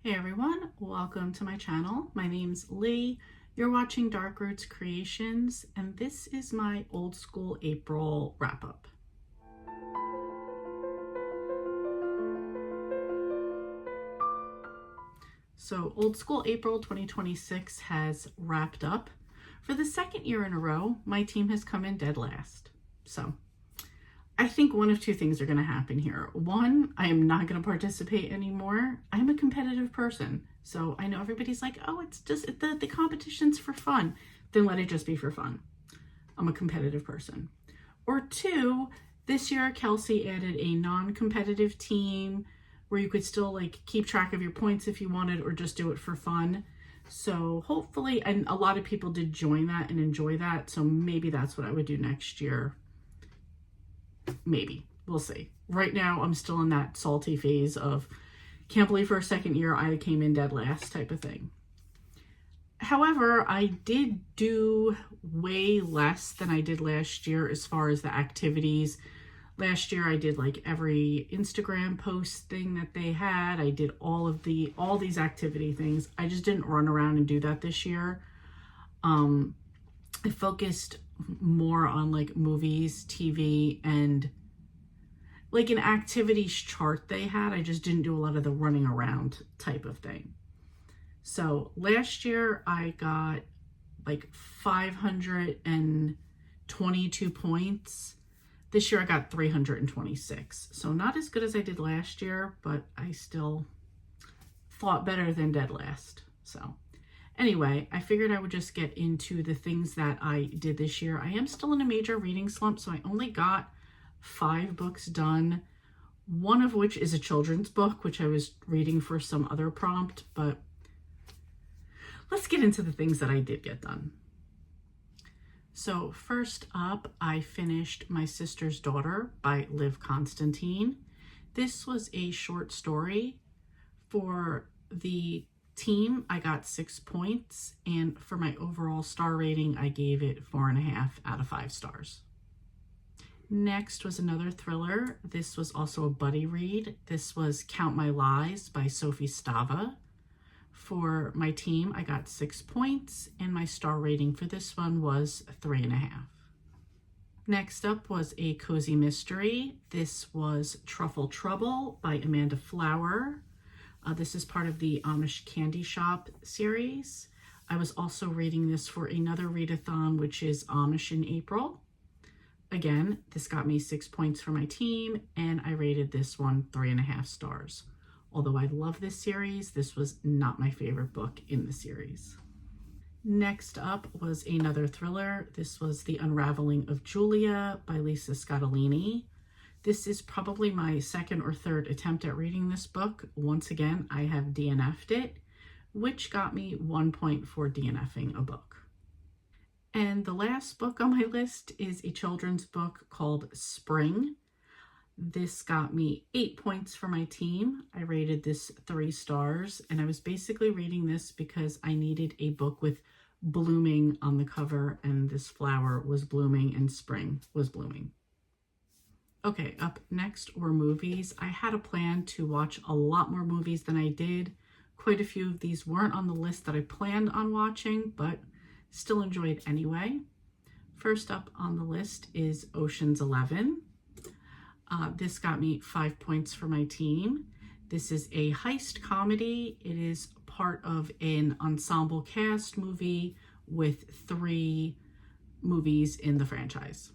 Hey everyone, welcome to my channel. My name's Lee. You're watching Dark Roots Creations, and this is my old school April wrap up. So old school April 2026 has wrapped up. For the second year in a row, my team has come in dead last. So I think one of two things are going to happen here. One, I am not going to participate anymore. I'm a competitive person. So I know everybody's like, oh, it's just the competition's for fun. Then let it just be for fun. I'm a competitive person. Or two, this year Kelsey added a non-competitive team where you could still like keep track of your points if you wanted or just do it for fun. So hopefully, and a lot of people did join that and enjoy that. So maybe that's what I would do next year. Maybe. We'll see. Right now, I'm still in that salty phase of can't believe for a second year I came in dead last type of thing. However, I did do way less than I did last year as far as the activities. Last year, I did like every Instagram post thing that they had. I did all these activity things. I just didn't run around and do that this year. I focused more on like movies, TV, and like an activities chart they had. I just didn't do a lot of the running around type of thing. So last year I got like 522 points. This year I got 326. So not as good as I did last year, but I still thought better than dead last. So anyway, I figured I would just get into the things that I did this year. I am still in a major reading slump, so I only got 5 books done, one of which is a children's book, which I was reading for some other prompt, but let's get into the things that I did get done. So first up, I finished My Sister's Daughter by Liv Constantine. This was a short story. For the team, I got 6 points, and for my overall star rating, I gave it 4.5 out of 5 stars. Next was another thriller. This was also a buddy read. This was Count My Lies by Sophie Stava. For my team, I got 6 points, and my star rating for this one was 3.5. Next up was a cozy mystery. This was Truffle Trouble by Amanda Flower. This is part of the Amish Candy Shop series. I was also reading this for another readathon, which is Amish in April. Again, this got me 6 points for my team, and I rated this one 3.5 stars. Although I love this series, this was not my favorite book in the series. Next up was another thriller. This was The Unraveling of Julia by Lisa Scottolini. This is probably my second or third attempt at reading this book. Once again, I have DNF'd it, which got me 1 point for DNFing a book. And the last book on my list is a children's book called Spring. This got me 8 points for my team. I rated this 3 stars, and I was basically reading this because I needed a book with blooming on the cover, and this flower was blooming and spring was blooming. Okay, up next were movies. I had a plan to watch a lot more movies than I did. Quite a few of these weren't on the list that I planned on watching, but still enjoyed anyway. First up on the list is Ocean's 11. This got me 5 points for my team. This is a heist comedy. It is part of an ensemble cast movie with 3 movies in the franchise.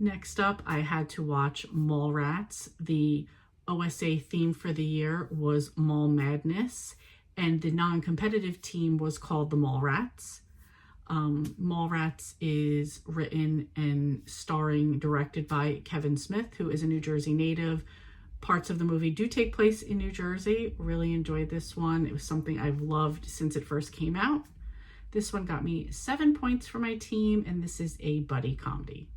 Next up, I had to watch Mallrats. The OSA theme for the year was Mall Madness, and the non-competitive team was called the Mallrats. Mallrats is written and directed by Kevin Smith, who is a New Jersey native. Parts of the movie do take place in New Jersey. Really enjoyed this one. It was something I've loved since it first came out. This one got me 7 points for my team, and this is a buddy comedy.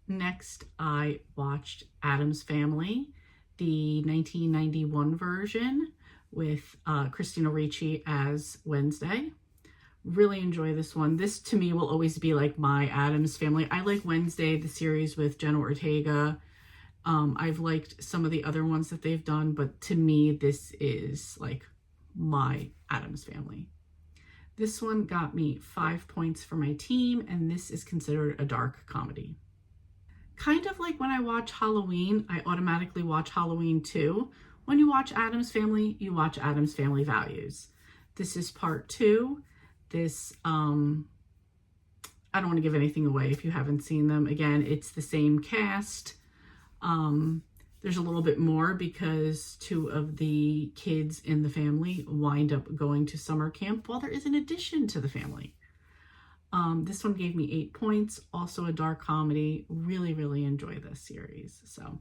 Next, I watched Addams Family, the 1991 version with Christina Ricci as Wednesday. Really enjoy this one. This to me will always be like my Addams Family. I like Wednesday, the series with Jenna Ortega. I've liked some of the other ones that they've done, but to me, this is like my Addams Family. This one got me 5 points for my team, and this is considered a dark comedy. Kind of like when I watch Halloween, I automatically watch Halloween 2. When you watch Addams Family, you watch Addams Family Values. This is part 2. This, I don't want to give anything away if you haven't seen them. Again, it's the same cast. There's a little bit more because 2 of the kids in the family wind up going to summer camp while there is an addition to the family. This one gave me 8 points, also a dark comedy. Really, really enjoy this series. So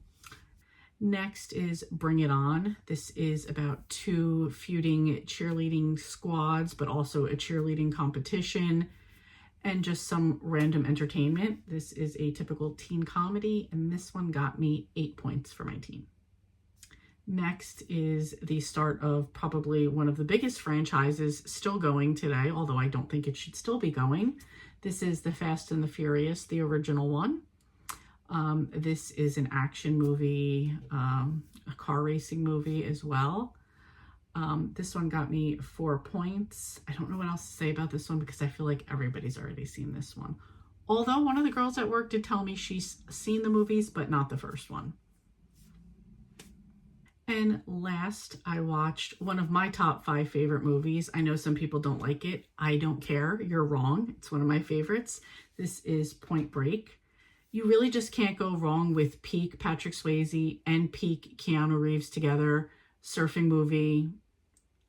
next is Bring It On. This is about 2 feuding cheerleading squads, but also a cheerleading competition and just some random entertainment. This is a typical teen comedy, and this one got me 8 points for my team. Next is the start of probably one of the biggest franchises still going today, although I don't think it should still be going. This is The Fast and the Furious, the original one. This is an action movie, a car racing movie as well. This one got me 4 points. I don't know what else to say about this one because I feel like everybody's already seen this one. Although one of the girls at work did tell me she's seen the movies, but not the first one. And last, I watched one of my top 5 favorite movies. I know some people don't like it. I don't care. You're wrong. It's one of my favorites. This is Point Break. You really just can't go wrong with peak Patrick Swayze and peak Keanu Reeves together. Surfing movie.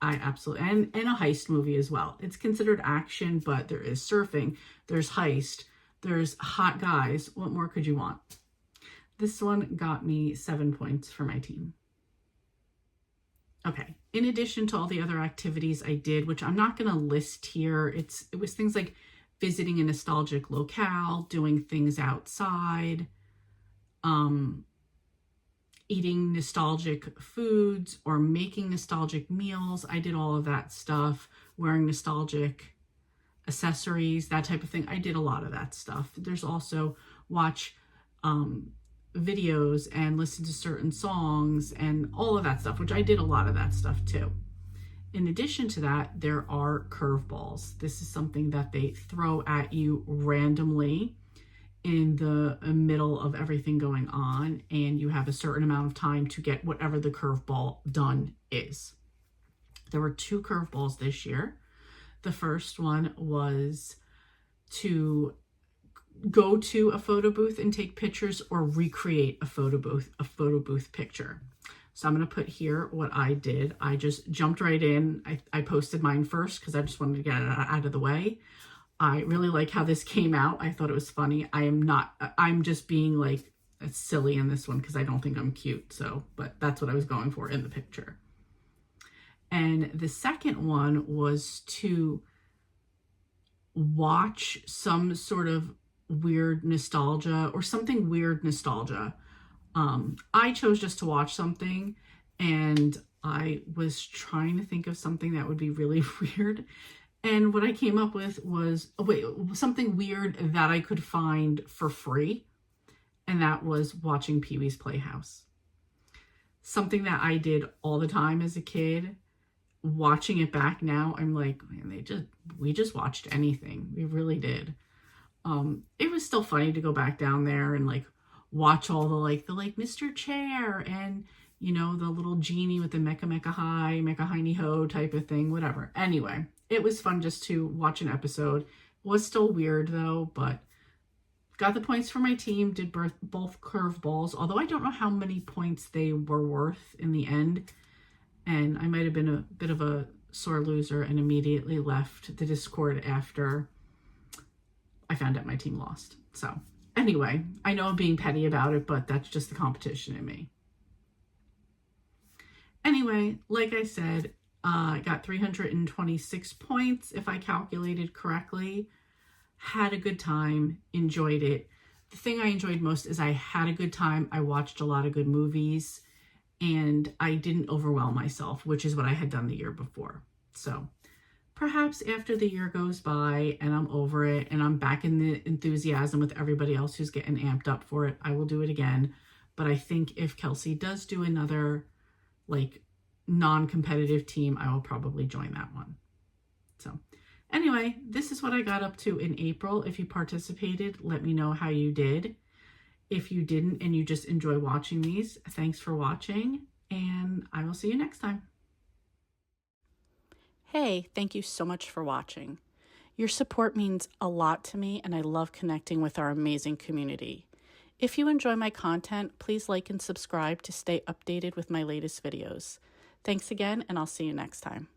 I absolutely, and a heist movie as well. It's considered action, but there is surfing. There's heist. There's hot guys. What more could you want? This one got me 7 points for my team. Okay, in addition to all the other activities I did, which I'm not going to list here, it was things like visiting a nostalgic locale, doing things outside, eating nostalgic foods or making nostalgic meals. I did all of that stuff, wearing nostalgic accessories, that type of thing. I did a lot of that stuff. There's also watch videos and listen to certain songs and all of that stuff, which I did a lot of that stuff too. In addition to that, there are curveballs. This is something that they throw at you randomly in the middle of everything going on, and you have a certain amount of time to get whatever the curveball done is. There were 2 curveballs this year. The first one was to go to a photo booth and take pictures or recreate a photo booth picture. So I'm going to put here what I did. I just jumped right in. I posted mine first because I just wanted to get it out of the way. I really like how this came out. I thought it was funny. I'm just being like silly in this one because I don't think I'm cute. So, but that's what I was going for in the picture. And the second one was to watch some sort of weird nostalgia or something weird nostalgia. I chose just to watch something, and I was trying to think of something that would be really weird. And what I came up with was something weird that I could find for free. And that was watching Pee-wee's Playhouse. Something that I did all the time as a kid. Watching it back now, I'm like, man, we just watched anything. We really did. It was still funny to go back down there and like watch all the Mr. Chair and, you know, the little genie with the Mecha Mecha High, Mecha Hiney Ho type of thing, whatever. Anyway, it was fun just to watch an episode. It was still weird though, but got the points for my team, did both curveballs, although I don't know how many points they were worth in the end. And I might have been a bit of a sore loser and immediately left the Discord after I found out my team lost. So anyway, I know I'm being petty about it, but that's just the competition in me. Anyway, like I said, I got 326 points if I calculated correctly. Had a good time, enjoyed it. The thing I enjoyed most is I had a good time. I watched a lot of good movies and I didn't overwhelm myself, which is what I had done the year before. So perhaps after the year goes by and I'm over it and I'm back in the enthusiasm with everybody else who's getting amped up for it, I will do it again. But I think if Kelsey does do another like non-competitive team, I will probably join that one. So anyway, this is what I got up to in April. If you participated, let me know how you did. If you didn't and you just enjoy watching these, thanks for watching, and I will see you next time. Hey, thank you so much for watching. Your support means a lot to me, and I love connecting with our amazing community. If you enjoy my content, please like and subscribe to stay updated with my latest videos. Thanks again, and I'll see you next time.